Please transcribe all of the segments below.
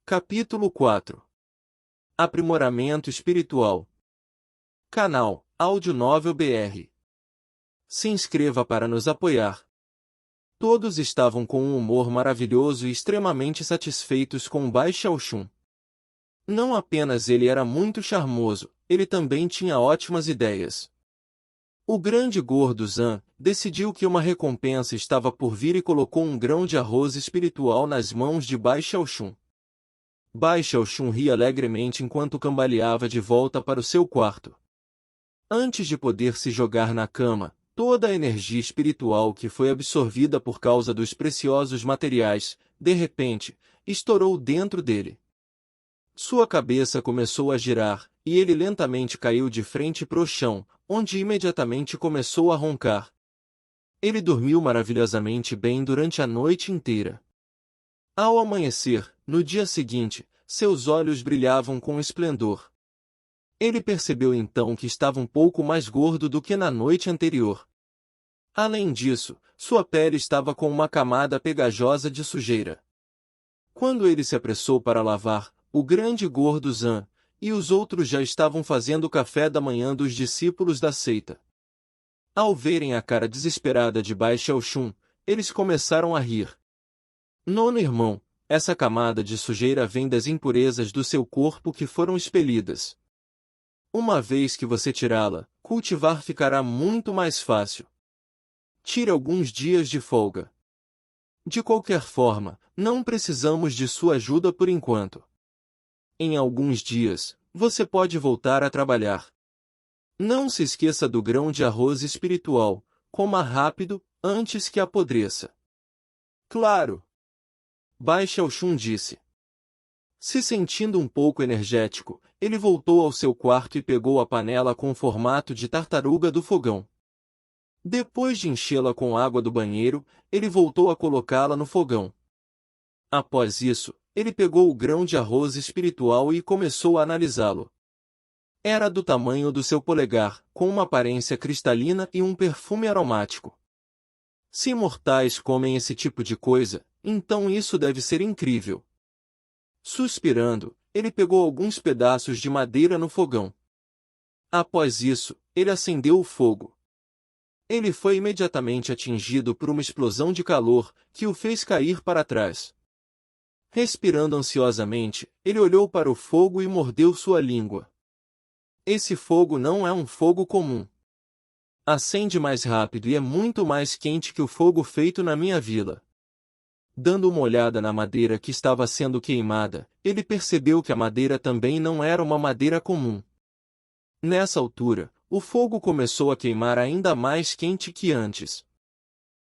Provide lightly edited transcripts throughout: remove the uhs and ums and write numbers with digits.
Capítulo 4. Aprimoramento espiritual. Canal Audionovel BR. Se inscreva para nos apoiar. Todos estavam com um humor maravilhoso e extremamente satisfeitos com Bai Xiaoxun. Não apenas ele era muito charmoso, ele também tinha ótimas ideias. O grande gordo Zhan decidiu que uma recompensa estava por vir e colocou um grão de arroz espiritual nas mãos de Bai Xiaoxun. Bai Xiaoxun ria alegremente enquanto cambaleava de volta para o seu quarto. Antes de poder se jogar na cama, toda a energia espiritual que foi absorvida por causa dos preciosos materiais, de repente, estourou dentro dele. Sua cabeça começou a girar, e ele lentamente caiu de frente para o chão, onde imediatamente começou a roncar. Ele dormiu maravilhosamente bem durante a noite inteira. Ao amanhecer, no dia seguinte, seus olhos brilhavam com esplendor. Ele percebeu então que estava um pouco mais gordo do que na noite anterior. Além disso, sua pele estava com uma camada pegajosa de sujeira. Quando ele se apressou para lavar, o grande gordo Zhan e os outros já estavam fazendo o café da manhã dos discípulos da seita. Ao verem a cara desesperada de Bai Xiaoxun, eles começaram a rir. Nono irmão, essa camada de sujeira vem das impurezas do seu corpo que foram expelidas. Uma vez que você tirá-la, cultivar ficará muito mais fácil. Tire alguns dias de folga. De qualquer forma, não precisamos de sua ajuda por enquanto. Em alguns dias, você pode voltar a trabalhar. Não se esqueça do grão de arroz espiritual, coma rápido, antes que apodreça. Claro! Bai Xiaoxun disse. Se sentindo um pouco energético, ele voltou ao seu quarto e pegou a panela com formato de tartaruga do fogão. Depois de enchê-la com água do banheiro, ele voltou a colocá-la no fogão. Após isso, ele pegou o grão de arroz espiritual e começou a analisá-lo. Era do tamanho do seu polegar, com uma aparência cristalina e um perfume aromático. Se mortais comem esse tipo de coisa, então isso deve ser incrível. Suspirando, ele pegou alguns pedaços de madeira no fogão. Após isso, ele acendeu o fogo. Ele foi imediatamente atingido por uma explosão de calor, que o fez cair para trás. Respirando ansiosamente, ele olhou para o fogo e mordeu sua língua. Esse fogo não é um fogo comum. Acende mais rápido e é muito mais quente que o fogo feito na minha vila. Dando uma olhada na madeira que estava sendo queimada, ele percebeu que a madeira também não era uma madeira comum. Nessa altura, o fogo começou a queimar ainda mais quente que antes.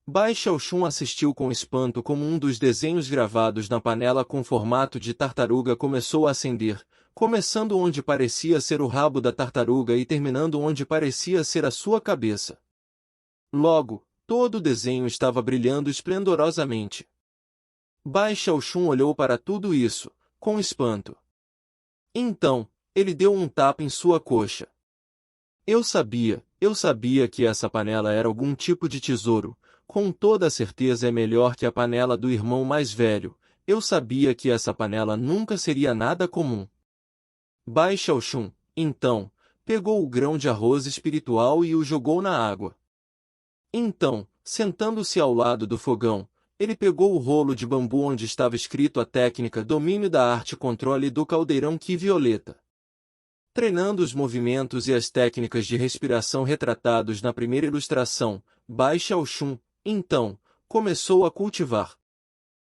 Bai Xiaoxun assistiu com espanto como um dos desenhos gravados na panela com formato de tartaruga começou a acender, começando onde parecia ser o rabo da tartaruga e terminando onde parecia ser a sua cabeça. Logo, todo o desenho estava brilhando esplendorosamente. Bai Xiaoxun olhou para tudo isso, com espanto. Então, ele deu um tapa em sua coxa. Eu sabia que essa panela era algum tipo de tesouro, com toda a certeza é melhor que a panela do irmão mais velho, eu sabia que essa panela nunca seria nada comum. Bai Xiaoxun, então, pegou o grão de arroz espiritual e o jogou na água. Então, sentando-se ao lado do fogão, ele pegou o rolo de bambu onde estava escrito a técnica Domínio da Arte Controle do Caldeirão Qi Violeta. Treinando os movimentos e as técnicas de respiração retratados na primeira ilustração, Bai Xiaoxun, então, começou a cultivar.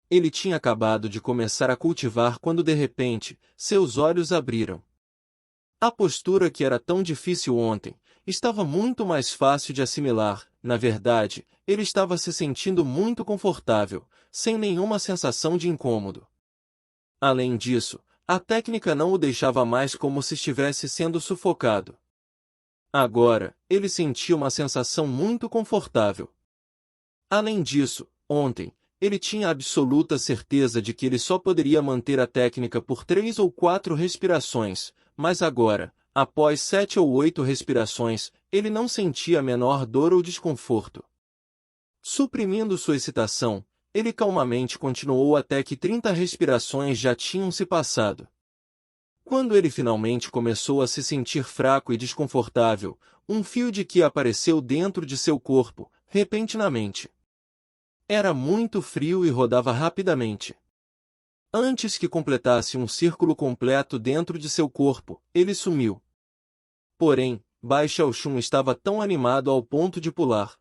Ele tinha acabado de começar a cultivar quando de repente, seus olhos abriram. A postura que era tão difícil ontem, estava muito mais fácil de assimilar, na verdade, ele estava se sentindo muito confortável, sem nenhuma sensação de incômodo. Além disso, a técnica não o deixava mais como se estivesse sendo sufocado. Agora, ele sentia uma sensação muito confortável. Além disso, ontem, ele tinha absoluta certeza de que ele só poderia manter a técnica por 3 ou 4 respirações, mas agora, após 7 ou 8 respirações, ele não sentia a menor dor ou desconforto. Suprimindo sua excitação, ele calmamente continuou até que 30 respirações já tinham se passado. Quando ele finalmente começou a se sentir fraco e desconfortável, um fio de Ki apareceu dentro de seu corpo, repentinamente. Era muito frio e rodava rapidamente. Antes que completasse um círculo completo dentro de seu corpo, ele sumiu. Porém, Bai Xiaoxun estava tão animado ao ponto de pular.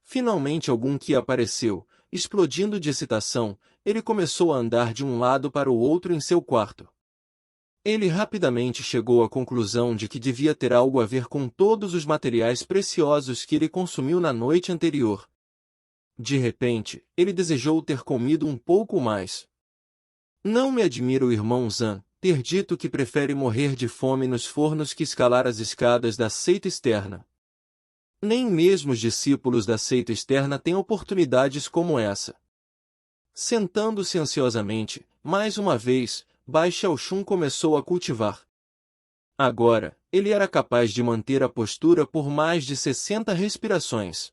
Finalmente algum Ki apareceu, explodindo de excitação, ele começou a andar de um lado para o outro em seu quarto. Ele rapidamente chegou à conclusão de que devia ter algo a ver com todos os materiais preciosos que ele consumiu na noite anterior. De repente, ele desejou ter comido um pouco mais. Não me admira o irmão Zhan ter dito que prefere morrer de fome nos fornos que escalar as escadas da seita externa. Nem mesmo os discípulos da seita externa têm oportunidades como essa. Sentando-se ansiosamente, mais uma vez, Bai Xiaoxun começou a cultivar. Agora, ele era capaz de manter a postura por mais de 60 respirações.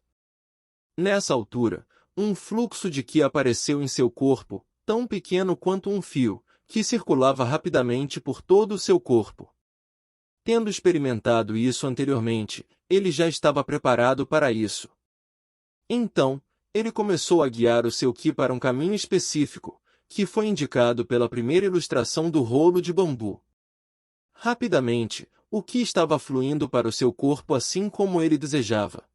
Nessa altura, um fluxo de Ki apareceu em seu corpo, tão pequeno quanto um fio, que circulava rapidamente por todo o seu corpo. Tendo experimentado isso anteriormente, ele já estava preparado para isso. Então, ele começou a guiar o seu Ki para um caminho específico, que foi indicado pela primeira ilustração do rolo de bambu. Rapidamente, o Ki estava fluindo para o seu corpo assim como ele desejava.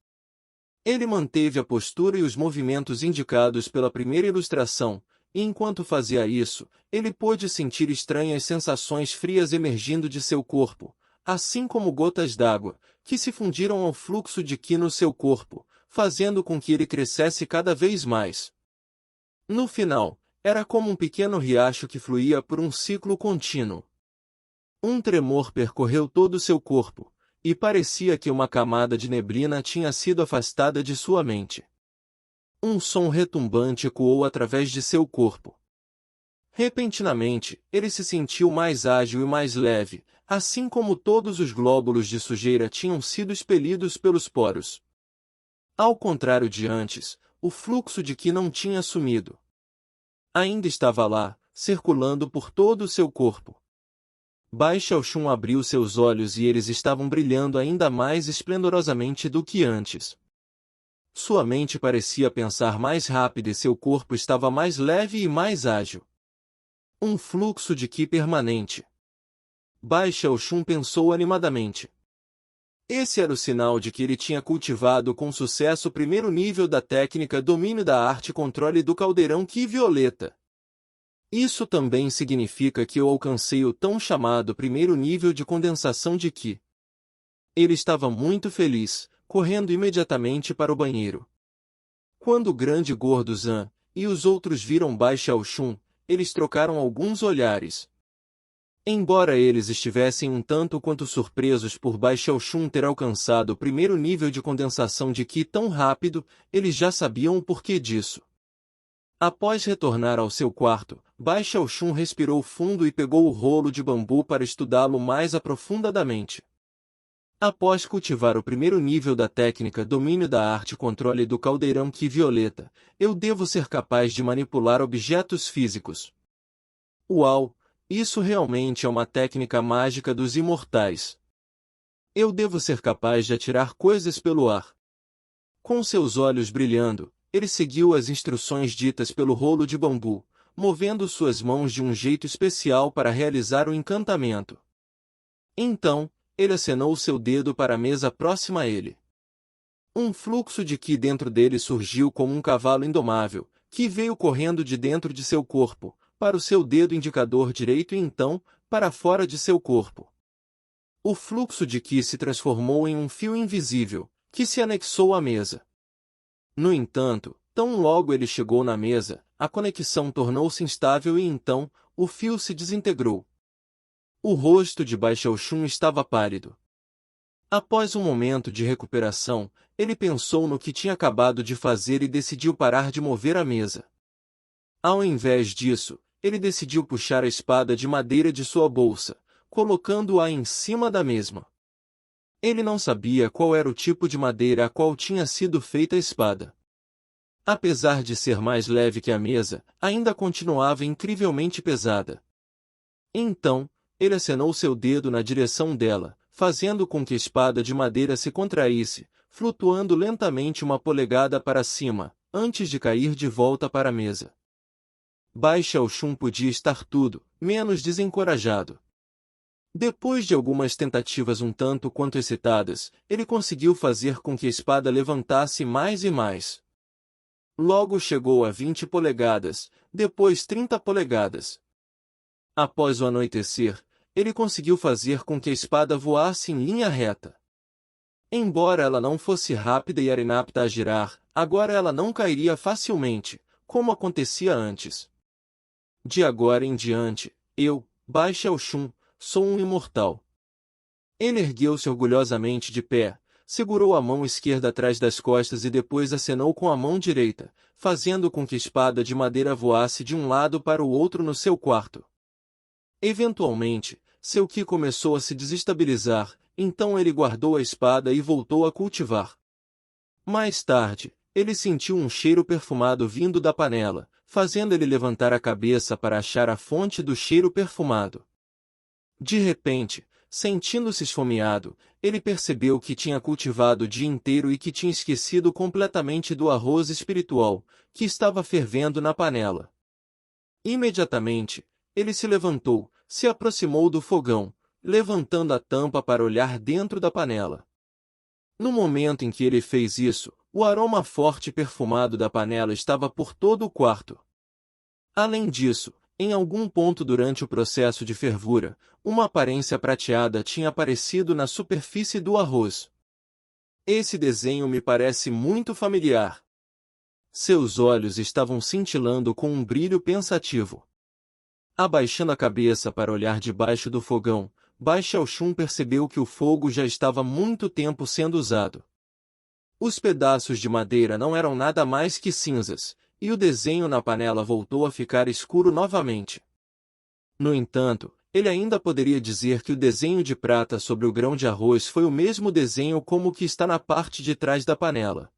Ele manteve a postura e os movimentos indicados pela primeira ilustração, e enquanto fazia isso, ele pôde sentir estranhas sensações frias emergindo de seu corpo, assim como gotas d'água, que se fundiram ao fluxo de Ki no seu corpo, fazendo com que ele crescesse cada vez mais. No final, era como um pequeno riacho que fluía por um ciclo contínuo. Um tremor percorreu todo o seu corpo, e parecia que uma camada de neblina tinha sido afastada de sua mente. Um som retumbante ecoou através de seu corpo. Repentinamente, ele se sentiu mais ágil e mais leve, assim como todos os glóbulos de sujeira tinham sido expelidos pelos poros. Ao contrário de antes, o fluxo de Ki não tinha sumido. Ainda estava lá, circulando por todo o seu corpo. Bai Xiaoxun abriu seus olhos e eles estavam brilhando ainda mais esplendorosamente do que antes. Sua mente parecia pensar mais rápido e seu corpo estava mais leve e mais ágil. Um fluxo de Ki permanente. Bai Xiaoxun pensou animadamente. Esse era o sinal de que ele tinha cultivado com sucesso o primeiro nível da técnica domínio da arte controle do caldeirão Ki violeta. Isso também significa que eu alcancei o tão chamado primeiro nível de condensação de Ki. Ele estava muito feliz, correndo imediatamente para o banheiro. Quando o grande gordo Zhan e os outros viram Bai Xiaoxun, eles trocaram alguns olhares. Embora eles estivessem um tanto quanto surpresos por Bai Xiaoxun ter alcançado o primeiro nível de condensação de Ki tão rápido, eles já sabiam o porquê disso. Após retornar ao seu quarto, Bai Xiaoxun respirou fundo e pegou o rolo de bambu para estudá-lo mais aprofundadamente. Após cultivar o primeiro nível da técnica domínio da arte controle do caldeirão Ki violeta, eu devo ser capaz de manipular objetos físicos. Uau! Isso realmente é uma técnica mágica dos imortais. Eu devo ser capaz de atirar coisas pelo ar. Com seus olhos brilhando, ele seguiu as instruções ditas pelo rolo de bambu, movendo suas mãos de um jeito especial para realizar o encantamento. Então, ele acenou seu dedo para a mesa próxima a ele. Um fluxo de Ki dentro dele surgiu como um cavalo indomável, que veio correndo de dentro de seu corpo, para o seu dedo indicador direito e então, para fora de seu corpo. O fluxo de Ki se transformou em um fio invisível, que se anexou à mesa. No entanto, tão logo ele chegou na mesa, a conexão tornou-se instável e então, o fio se desintegrou. O rosto de Bai Xiaoxun estava pálido. Após um momento de recuperação, ele pensou no que tinha acabado de fazer e decidiu parar de mover a mesa. Ao invés disso, ele decidiu puxar a espada de madeira de sua bolsa, colocando-a em cima da mesma. Ele não sabia qual era o tipo de madeira a qual tinha sido feita a espada. Apesar de ser mais leve que a mesa, ainda continuava incrivelmente pesada. Então, ele acenou seu dedo na direção dela, fazendo com que a espada de madeira se contraísse, flutuando lentamente 1 polegada para cima, antes de cair de volta para a mesa. Bai Xiaoxun podia estar tudo, menos desencorajado. Depois de algumas tentativas um tanto quanto excitadas, ele conseguiu fazer com que a espada levantasse mais e mais. Logo chegou a 20 polegadas, depois 30 polegadas. Após o anoitecer, ele conseguiu fazer com que a espada voasse em linha reta. Embora ela não fosse rápida e era inapta a girar, agora ela não cairia facilmente, como acontecia antes. De agora em diante, eu, Bai Xiaoxun, sou um imortal. Ele ergueu-se orgulhosamente de pé, segurou a mão esquerda atrás das costas e depois acenou com a mão direita, fazendo com que a espada de madeira voasse de um lado para o outro no seu quarto. Eventualmente, seu Qi começou a se desestabilizar, então ele guardou a espada e voltou a cultivar. Mais tarde, ele sentiu um cheiro perfumado vindo da panela, fazendo ele levantar a cabeça para achar a fonte do cheiro perfumado. De repente, sentindo-se esfomeado, ele percebeu que tinha cultivado o dia inteiro e que tinha esquecido completamente do arroz espiritual, que estava fervendo na panela. Imediatamente, ele se levantou, se aproximou do fogão, levantando a tampa para olhar dentro da panela. No momento em que ele fez isso, o aroma forte e perfumado da panela estava por todo o quarto. Além disso, em algum ponto durante o processo de fervura, uma aparência prateada tinha aparecido na superfície do arroz. Esse desenho me parece muito familiar. Seus olhos estavam cintilando com um brilho pensativo. Abaixando a cabeça para olhar debaixo do fogão, Bai Xiaoxun percebeu que o fogo já estava há muito tempo sendo usado. Os pedaços de madeira não eram nada mais que cinzas, e o desenho na panela voltou a ficar escuro novamente. No entanto, ele ainda poderia dizer que o desenho de prata sobre o grão de arroz foi o mesmo desenho como o que está na parte de trás da panela.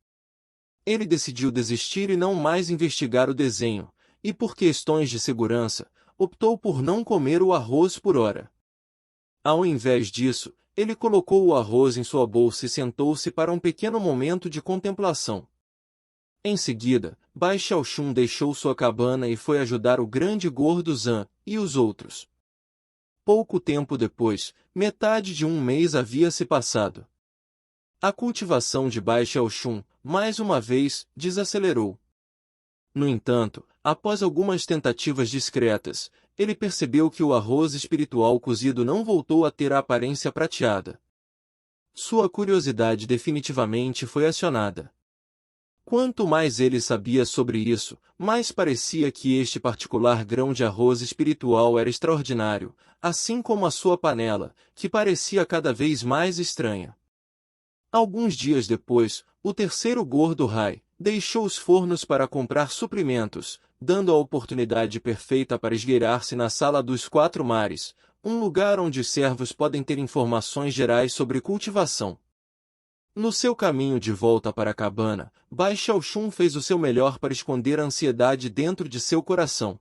Ele decidiu desistir e não mais investigar o desenho, e por questões de segurança, optou por não comer o arroz por hora. Ao invés disso, ele colocou o arroz em sua bolsa e sentou-se para um pequeno momento de contemplação. Em seguida, Bai Xiaoxun deixou sua cabana e foi ajudar o grande gordo Zhan e os outros. Pouco tempo depois, metade de um mês havia se passado. A cultivação de Bai Xiaoxun, mais uma vez, desacelerou. No entanto, após algumas tentativas discretas, ele percebeu que o arroz espiritual cozido não voltou a ter a aparência prateada. Sua curiosidade definitivamente foi acionada. Quanto mais ele sabia sobre isso, mais parecia que este particular grão de arroz espiritual era extraordinário, assim como a sua panela, que parecia cada vez mais estranha. Alguns dias depois, o terceiro gordo Rai deixou os fornos para comprar suprimentos, dando a oportunidade perfeita para esgueirar-se na Sala dos Quatro Mares, um lugar onde os servos podem ter informações gerais sobre cultivação. No seu caminho de volta para a cabana, Bai Xiaoxun fez o seu melhor para esconder a ansiedade dentro de seu coração.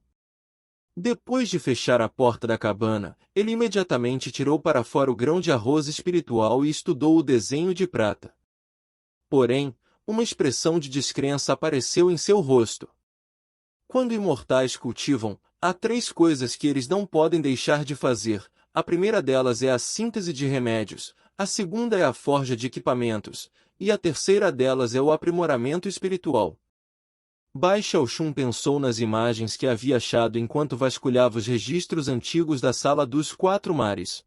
Depois de fechar a porta da cabana, ele imediatamente tirou para fora o grão de arroz espiritual e estudou o desenho de prata. Porém, uma expressão de descrença apareceu em seu rosto. Quando imortais cultivam, há 3 coisas que eles não podem deixar de fazer. A primeira delas é a síntese de remédios, a segunda é a forja de equipamentos, e a terceira delas é o aprimoramento espiritual. Bai Xiaoxun pensou nas imagens que havia achado enquanto vasculhava os registros antigos da Sala dos Quatro Mares.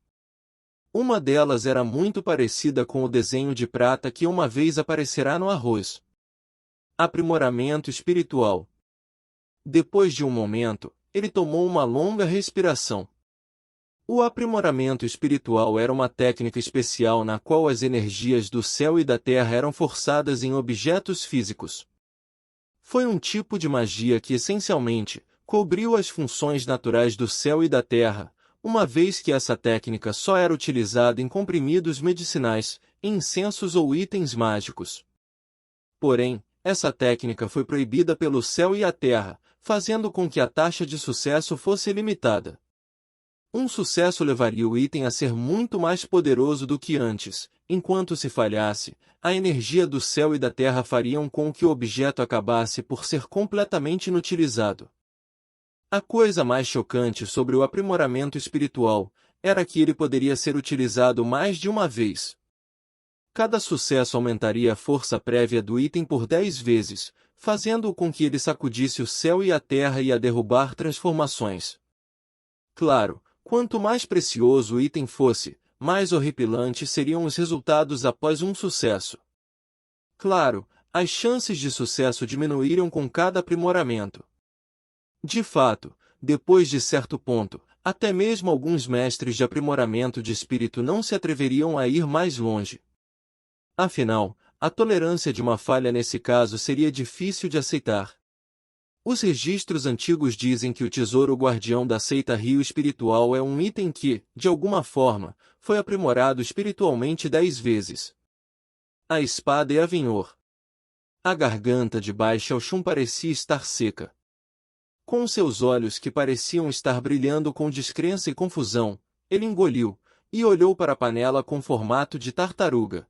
Uma delas era muito parecida com o desenho de prata que uma vez aparecerá no arroz. Aprimoramento espiritual. Depois de um momento, ele tomou uma longa respiração. O aprimoramento espiritual era uma técnica especial na qual as energias do céu e da terra eram forçadas em objetos físicos. Foi um tipo de magia que essencialmente cobriu as funções naturais do céu e da terra, uma vez que essa técnica só era utilizada em comprimidos medicinais, incensos ou itens mágicos. Porém, essa técnica foi proibida pelo céu e a terra, fazendo com que a taxa de sucesso fosse limitada. Um sucesso levaria o item a ser muito mais poderoso do que antes. Enquanto se falhasse, a energia do céu e da terra fariam com que o objeto acabasse por ser completamente inutilizado. A coisa mais chocante sobre o aprimoramento espiritual era que ele poderia ser utilizado mais de uma vez. Cada sucesso aumentaria a força prévia do item por 10 vezes, fazendo com que ele sacudisse o céu e a terra e a derrubar transformações. Claro, quanto mais precioso o item fosse, mais horripilantes seriam os resultados após um sucesso. Claro, as chances de sucesso diminuíram com cada aprimoramento. De fato, depois de certo ponto, até mesmo alguns mestres de aprimoramento de espírito não se atreveriam a ir mais longe. Afinal, a tolerância de uma falha nesse caso seria difícil de aceitar. Os registros antigos dizem que o tesouro guardião da seita Rio Espiritual é um item que, de alguma forma, foi aprimorado espiritualmente 10 vezes. A espada e a Avenhor. A garganta de Baixo parecia estar seca. Com seus olhos que pareciam estar brilhando com descrença e confusão, ele engoliu, e olhou para a panela com formato de tartaruga.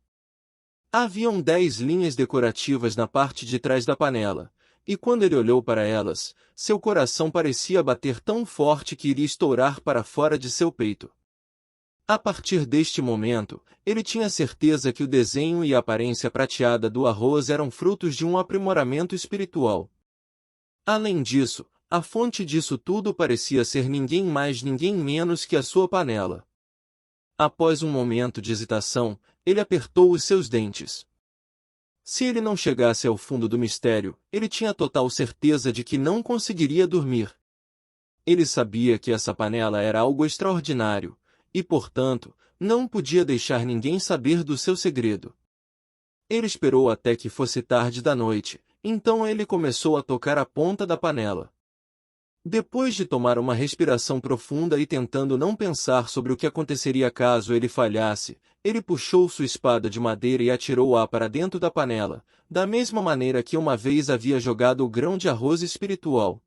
Haviam 10 linhas decorativas na parte de trás da panela, e quando ele olhou para elas, seu coração parecia bater tão forte que iria estourar para fora de seu peito. A partir deste momento, ele tinha certeza que o desenho e a aparência prateada do arroz eram frutos de um aprimoramento espiritual. Além disso, a fonte disso tudo parecia ser ninguém mais ninguém menos que a sua panela. Após um momento de hesitação, ele apertou os seus dentes. Se ele não chegasse ao fundo do mistério, ele tinha total certeza de que não conseguiria dormir. Ele sabia que essa panela era algo extraordinário, e, portanto, não podia deixar ninguém saber do seu segredo. Ele esperou até que fosse tarde da noite, então ele começou a tocar a ponta da panela. Depois de tomar uma respiração profunda e tentando não pensar sobre o que aconteceria caso ele falhasse, ele puxou sua espada de madeira e atirou-a para dentro da panela, da mesma maneira que uma vez havia jogado o grão de arroz espiritual.